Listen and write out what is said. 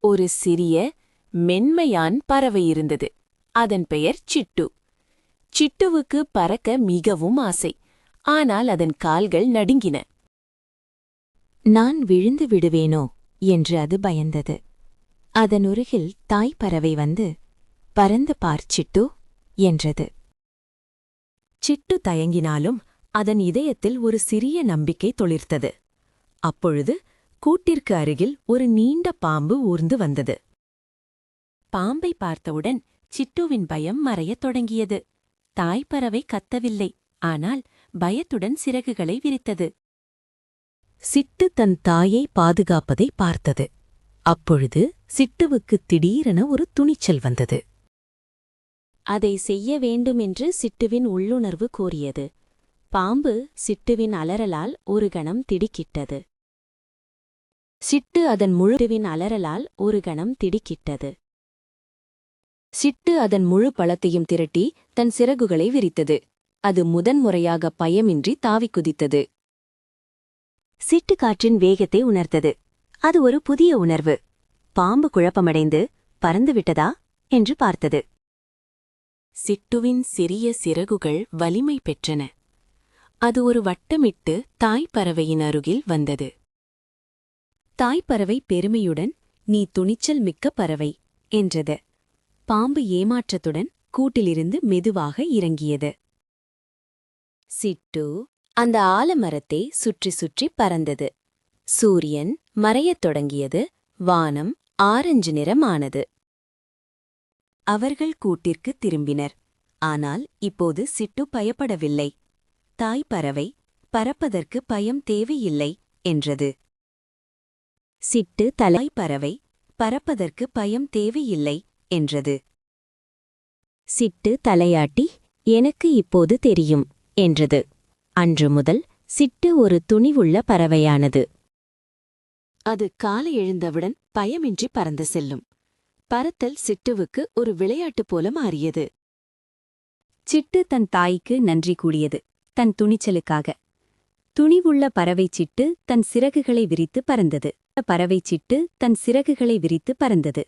ஒரு சிறிய மென்மையான் பறவை இருந்தது. அதன் பெயர் சிட்டு. சிட்டுவுக்கு பறக்க மிகவும் ஆசை. ஆனால் அதன் கால்கள் நடுங்கின. நான் விழுந்து விடுவேனோ என்று அது பயந்தது. அதனருகில் தாய்ப்பறவை வந்து, பறந்து பார் சிட்டு என்றது. சிட்டு தயங்கினாலும் அதன் இதயத்தில் ஒரு சிறிய நம்பிக்கை தொளிர்த்தது. அப்பொழுது கூட்டிற்கு அருகில் ஒரு நீண்ட பாம்பு ஊர்ந்து வந்தது. பாம்பை பார்த்தவுடன் சிட்டுவின் பயம் மறையத் தொடங்கியது. தாய்ப்பறவை கத்தவில்லை, ஆனால் பயத்துடன் சிறகுகளை விரித்தது. சிட்டு தன் தாயை பாதுகாப்பதை பார்த்தது. அப்பொழுது சிட்டுவுக்கு திடீரென ஒரு துணிச்சல் வந்தது. அதை செய்ய வேண்டுமென்று சிட்டுவின் உள்ளுணர்வு கூறியது. பாம்பு சிட்டுவின் அலறலால் ஒரு கணம் திடுக்கிட்டது. சிட்டு அதன் முழு பலத்தையும் திரட்டி தன் சிறகுகளை விரித்தது. அது முதன்முறையாக பயமின்றி தாவிக் குதித்தது. சிட்டு காற்றின் வேகத்தை உணர்த்தது. அது ஒரு புதிய உணர்வு. பாம்பு குழப்பமடைந்து பறந்துவிட்டதா என்று பார்த்தது. சிட்டுவின் சிறிய சிறகுகள் வலிமை பெற்றன. அது ஒரு வட்டமிட்டு தாய்ப்பறவையின் அருகில் வந்தது. தாய்ப்பறவை பெருமையுடன், நீ துணிச்சல் மிக்க பறவை என்றது. பாம்பு ஏமாற்றத்துடன் கூட்டிலிருந்து மெதுவாக இறங்கியது. சிட்டு அந்த ஆலமரத்தை சுற்றி சுற்றி பறந்தது. சூரியன் மறையத் தொடங்கியது. வானம் ஆரஞ்சு நிறமானது. அவர்கள் கூட்டிற்கு திரும்பினர். ஆனால் இப்போது சிட்டு பயப்படவில்லை. தாய்ப்பறவை பறப்பதற்கு பயம் தேவையில்லை என்றது. தாய்ப்பறவை பறப்பதற்கு பயம் தேவையில்லை என்றது. சிட்டு தலையாட்டி, எனக்கு இப்போது தெரியும் என்றது. அன்று முதல் சிட்டு ஒரு துணிவுள்ள பறவையானது. அது காலை எழுந்தவுடன் பயமின்றி பறந்து செல்லும். பறத்தல் சிட்டுவுக்கு ஒரு விளையாட்டு போல மாறியது. சிட்டு தன் தாய்க்கு நன்றி கூறியது, தன் துணிச்சலுக்காக. துணிவுள்ள பறவை சிட்டு தன் சிறகுகளை விரித்து பறந்தது.